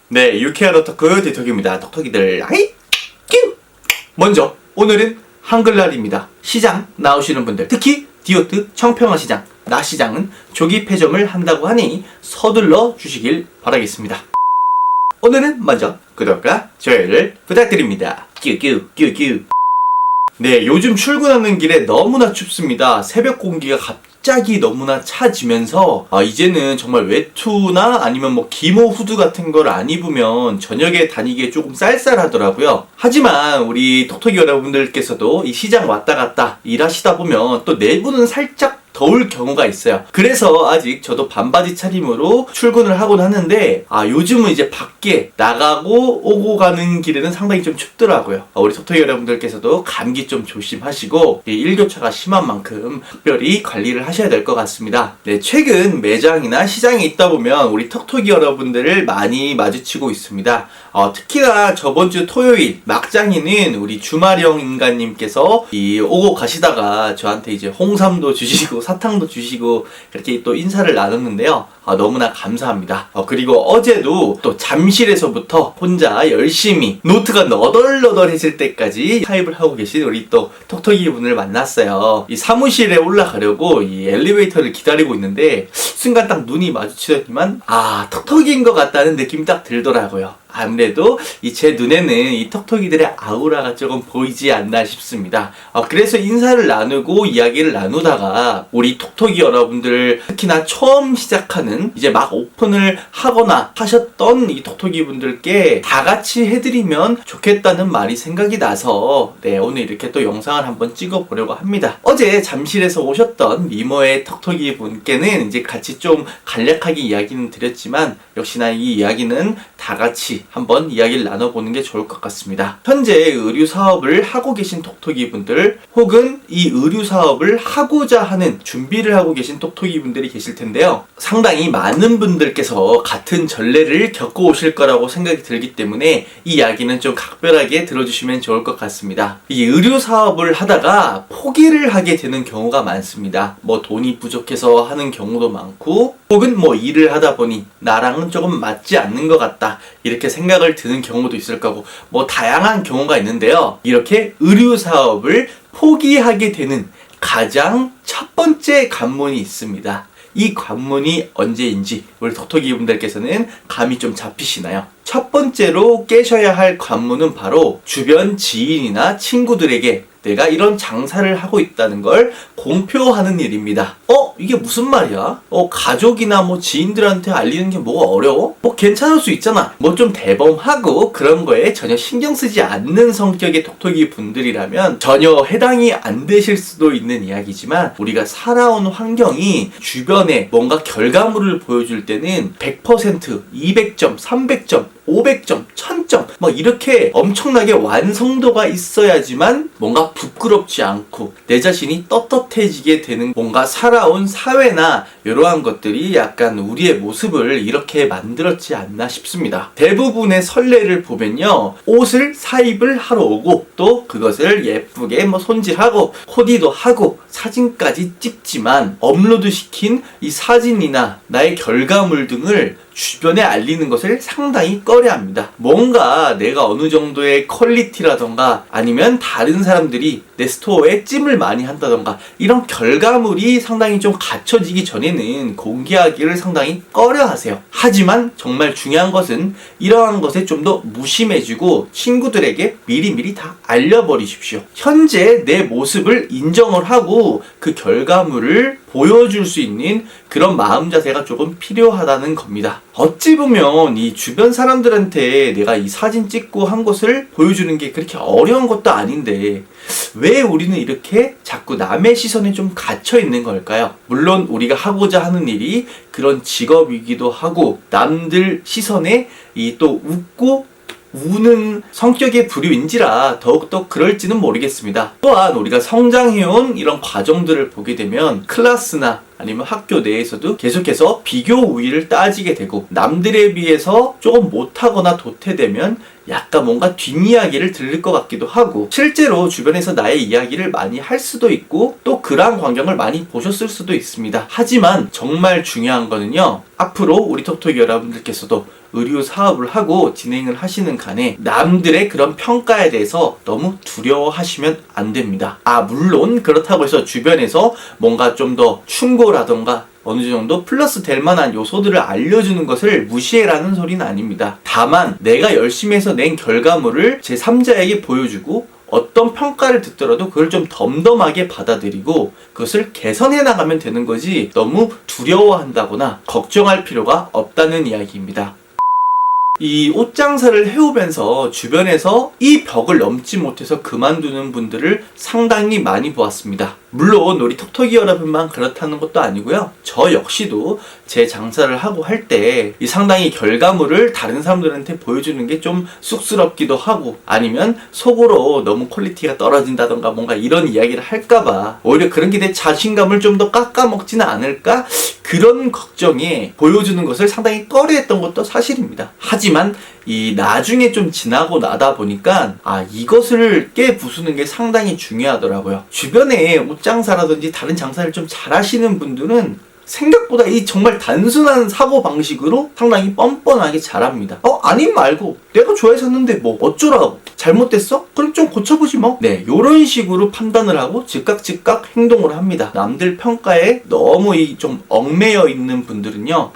네, 유쾌한 오타쿠 대톡입니다. 톡톡이들 아이 큐! 먼저 오늘은 한글날입니다. 시장 나오시는 분들, 특히 디오트 청평화시장, 낮시장은 조기 폐점을 한다고 하니 서둘러 주시길 바라겠습니다. 오늘은 먼저 구독과 좋아요를 부탁드립니다. 큐큐큐큐. 네, 요즘 출근하는 길에 너무나 춥습니다. 새벽 공기가 갑자기 너무나 차지면서 이제는 정말 외투나 아니면 뭐 기모 후드 같은 걸 안 입으면 저녁에 다니기에 조금 쌀쌀하더라고요. 하지만 우리 톡톡이 여러분들께서도 이 시장 왔다 갔다 일하시다 보면 또 내부는 살짝 더울 경우가 있어요. 그래서 아직 저도 반바지 차림으로 출근을 하곤 하는데 요즘은 이제 밖에 나가고 오고 가는 길에는 상당히 좀 춥더라고요. 우리 톡톡이 여러분들께서도 감기 좀 조심하시고 일교차가 심한 만큼 특별히 관리를 하셔야 될 것 같습니다. 네, 최근 매장이나 시장에 있다 보면 우리 톡톡이 여러분들을 많이 마주치고 있습니다. 특히나 저번 주 토요일 막장에는 우리 주마령 인간님께서 오고 가시다가 저한테 이제 홍삼도 주시고 사탕도 주시고 그렇게 또 인사를 나눴는데요. 너무나 감사합니다. 그리고 어제도 또 잠실에서부터 혼자 열심히 노트가 너덜너덜해질 때까지 타입을 하고 계신 우리 또 톡톡이 분을 만났어요. 이 사무실에 올라가려고 이 엘리베이터를 기다리고 있는데 순간 딱 눈이 마주치더니만 톡톡이인 것 같다는 느낌이 딱 들더라고요. 아무래도 제 눈에는 이 톡톡이들의 아우라가 조금 보이지 않나 싶습니다. 그래서 인사를 나누고 이야기를 나누다가 우리 톡톡이 여러분들, 특히나 처음 시작하는 이제 막 오픈을 하거나 하셨던 이 톡톡이 분들께 다 같이 해드리면 좋겠다는 말이 생각이 나서 오늘 이렇게 또 영상을 한번 찍어보려고 합니다. 어제 잠실에서 오셨던 미모의 톡톡이 분께는 이제 같이 좀 간략하게 이야기는 드렸지만 역시나 이 이야기는 다 같이 한번 이야기를 나눠보는 게 좋을 것 같습니다. 현재 의류 사업을 하고 계신 톡톡이 분들, 혹은 이 의류 사업을 하고자 하는 준비를 하고 계신 톡톡이 분들이 계실 텐데요. 상당히 많은 분들께서 같은 전례를 겪어 오실 거라고 생각이 들기 때문에 이 이야기는 좀 각별하게 들어주시면 좋을 것 같습니다. 이 의류 사업을 하다가 포기를 하게 되는 경우가 많습니다. 뭐 돈이 부족해서 하는 경우도 많고, 혹은 뭐 일을 하다 보니 나랑은 조금 맞지 않는 것 같다 이렇게 생각을 드는 경우도 있을 거고, 뭐 다양한 경우가 있는데요. 이렇게 의류 사업을 포기하게 되는 가장 첫 번째 관문이 있습니다. 이 관문이 언제인지 우리 톡톡이 분들께서는 감이 좀 잡히시나요? 첫 번째로 깨셔야 할 관문은 바로 주변 지인이나 친구들에게 내가 이런 장사를 하고 있다는 걸 공표하는 일입니다. 이게 무슨 말이야? 가족이나 뭐 지인들한테 알리는 게 뭐가 어려워? 괜찮을 수 있잖아. 뭐 좀 대범하고 그런 거에 전혀 신경 쓰지 않는 성격의 톡톡이 분들이라면 전혀 해당이 안 되실 수도 있는 이야기지만, 우리가 살아온 환경이 주변에 뭔가 결과물을 보여줄 때는 100%, 200점, 300점, 500점, 1000점 이렇게 엄청나게 완성도가 있어야지만 뭔가 부끄럽지 않고 내 자신이 떳떳해지게 되는, 뭔가 살아온 사회나 이러한 것들이 약간 우리의 모습을 이렇게 만들었지 않나 싶습니다. 대부분의 선례를 보면요, 옷을 사입을 하러 오고 또 그것을 예쁘게 손질하고 코디도 하고 사진까지 찍지만 업로드 시킨 이 사진이나 나의 결과물 등을 주변에 알리는 것을 상당히 꺼려합니다. 뭔가 내가 어느 정도의 퀄리티라던가 아니면 다른 사람들이 내 스토어에 찜을 많이 한다던가 이런 결과물이 상당히 좀 갖춰지기 전에는 공개하기를 상당히 꺼려하세요. 하지만 정말 중요한 것은 이러한 것에 좀 더 무심해지고 친구들에게 미리미리 다 알려버리십시오. 현재 내 모습을 인정을 하고 그 결과물을 보여줄 수 있는 그런 마음 자세가 조금 필요하다는 겁니다. 어찌 보면 이 주변 사람들한테 내가 이 사진 찍고 한 것을 보여주는 게 그렇게 어려운 것도 아닌데 왜 우리는 이렇게 자꾸 남의 시선에 좀 갇혀 있는 걸까요? 물론 우리가 하고자 하는 일이 그런 직업이기도 하고 남들 시선에 또 웃고 우는 성격의 부류인지라 더욱더 그럴지는 모르겠습니다. 또한 우리가 성장해온 이런 과정들을 보게 되면 클래스나 아니면 학교 내에서도 계속해서 비교 우위를 따지게 되고, 남들에 비해서 조금 못하거나 도태되면 약간 뭔가 뒷이야기를 들을 것 같기도 하고, 실제로 주변에서 나의 이야기를 많이 할 수도 있고 또 그러한 광경을 많이 보셨을 수도 있습니다. 하지만 정말 중요한 거는요, 앞으로 우리 톡톡이 여러분들께서도 의류 사업을 하고 진행을 하시는 간에 남들의 그런 평가에 대해서 너무 두려워하시면 안 됩니다. 물론 그렇다고 해서 주변에서 뭔가 좀 더 충고라던가 어느 정도 플러스 될 만한 요소들을 알려주는 것을 무시해라는 소리는 아닙니다. 다만 내가 열심히 해서 낸 결과물을 제3자에게 보여주고 어떤 평가를 듣더라도 그걸 좀 덤덤하게 받아들이고 그것을 개선해 나가면 되는 거지, 너무 두려워한다거나 걱정할 필요가 없다는 이야기입니다. 이 옷장사를 해오면서 주변에서 이 벽을 넘지 못해서 그만두는 분들을 상당히 많이 보았습니다. 물론 우리 톡톡이 여러분만 그렇다는 것도 아니고요, 저 역시도 제 장사를 하고 할 때 이 상당히 결과물을 다른 사람들한테 보여주는 게 좀 쑥스럽기도 하고, 아니면 속으로 너무 퀄리티가 떨어진다던가 뭔가 이런 이야기를 할까봐 오히려 그런 게 내 자신감을 좀 더 깎아먹지는 않을까, 그런 걱정에 보여주는 것을 상당히 꺼려했던 것도 사실입니다. 하지만 이 나중에 좀 지나고 나다 보니까 이것을 깨부수는 게 상당히 중요하더라고요. 주변에 옷장사라든지 다른 장사를 좀 잘하시는 분들은 생각보다 이 정말 단순한 사고방식으로 상당히 뻔뻔하게 잘합니다. 아님 말고 내가 좋아해서 샀는데 뭐 어쩌라고, 잘못됐어? 그럼 좀 고쳐보지 뭐. 네, 요런 식으로 판단을 하고 즉각 행동을 합니다. 남들 평가에 너무 좀 얽매여 있는 분들은요,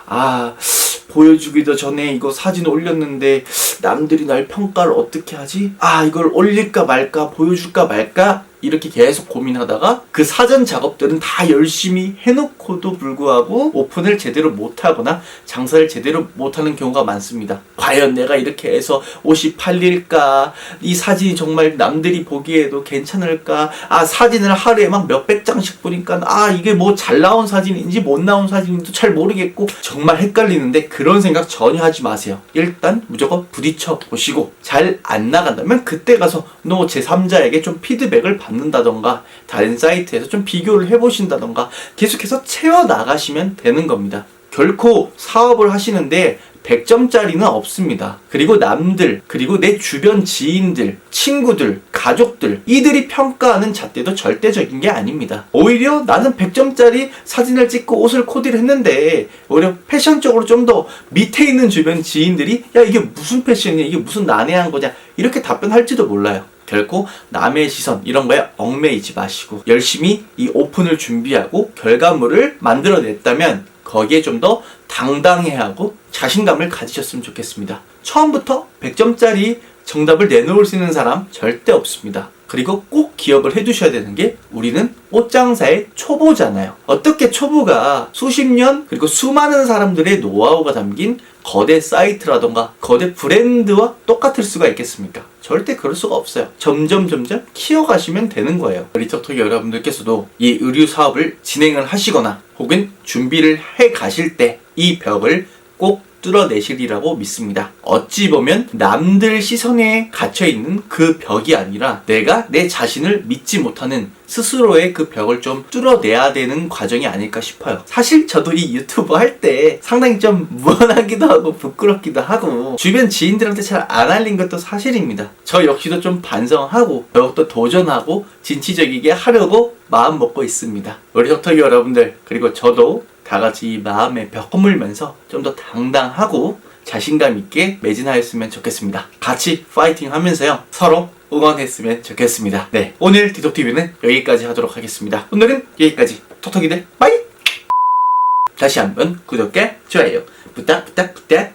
보여주기도 전에 이거 사진 올렸는데 남들이 날 평가를 어떻게 하지? 이걸 올릴까 말까, 보여줄까 말까, 이렇게 계속 고민하다가 그 사전 작업들은 다 열심히 해놓고도 불구하고 오픈을 제대로 못하거나 장사를 제대로 못하는 경우가 많습니다. 과연 내가 이렇게 해서 옷이 팔릴까? 이 사진이 정말 남들이 보기에도 괜찮을까? 사진을 하루에 막 몇백 장씩 보니까 이게 뭐 잘 나온 사진인지 못 나온 사진인지도 잘 모르겠고 정말 헷갈리는데, 그런 생각 전혀 하지 마세요. 일단 무조건 부딪혀 보시고 잘 안 나간다면 그때 가서 너 제3자에게 좀 피드백을 받는다던가 다른 사이트에서 좀 비교를 해보신다던가 계속해서 채워나가시면 되는 겁니다. 결코 사업을 하시는데 100점짜리는 없습니다. 그리고 남들, 그리고 내 주변 지인들, 친구들, 가족들, 이들이 평가하는 잣대도 절대적인 게 아닙니다. 오히려 나는 100점짜리 사진을 찍고 옷을 코디를 했는데 오히려 패션적으로 좀 더 밑에 있는 주변 지인들이 이게 무슨 패션이야, 이게 무슨 난해한 거냐, 이렇게 답변할지도 몰라요. 결코 남의 시선 이런 거에 얽매이지 마시고 열심히 이 오픈을 준비하고 결과물을 만들어냈다면 거기에 좀 더 당당해하고 자신감을 가지셨으면 좋겠습니다. 처음부터 100점짜리 정답을 내놓을 수 있는 사람 절대 없습니다. 그리고 꼭 기억을 해두셔야 되는 게, 우리는 옷장사의 초보잖아요. 어떻게 초보가 수십 년 그리고 수많은 사람들의 노하우가 담긴 거대 사이트라던가 거대 브랜드와 똑같을 수가 있겠습니까? 절대 그럴 수가 없어요. 점점 키워가시면 되는 거예요. 우리 톡톡이 여러분들께서도 이 의류 사업을 진행을 하시거나 혹은 준비를 해 가실 때 이 벽을 꼭 뚫어내시리라고 믿습니다. 어찌 보면 남들 시선에 갇혀있는 그 벽이 아니라 내가 내 자신을 믿지 못하는 스스로의 그 벽을 좀 뚫어내야 되는 과정이 아닐까 싶어요. 사실 저도 이 유튜브 할 때 상당히 좀 무안하기도 하고 부끄럽기도 하고 주변 지인들한테 잘 안 알린 것도 사실입니다. 저 역시도 좀 반성하고 더욱더 도전하고 진취적이게 하려고 마음 먹고 있습니다. 우리 톡톡이 여러분들, 그리고 저도 다 같이 이 마음의 벽 허물면서 좀 더 당당하고 자신감 있게 매진하였으면 좋겠습니다. 같이 파이팅 하면서요, 서로 응원했으면 좋겠습니다. 네, 오늘 디톡TV는 여기까지 하도록 하겠습니다. 오늘은 여기까지. 톡톡이들 빠이! 다시 한번 구독과 좋아요 부탁 뀨!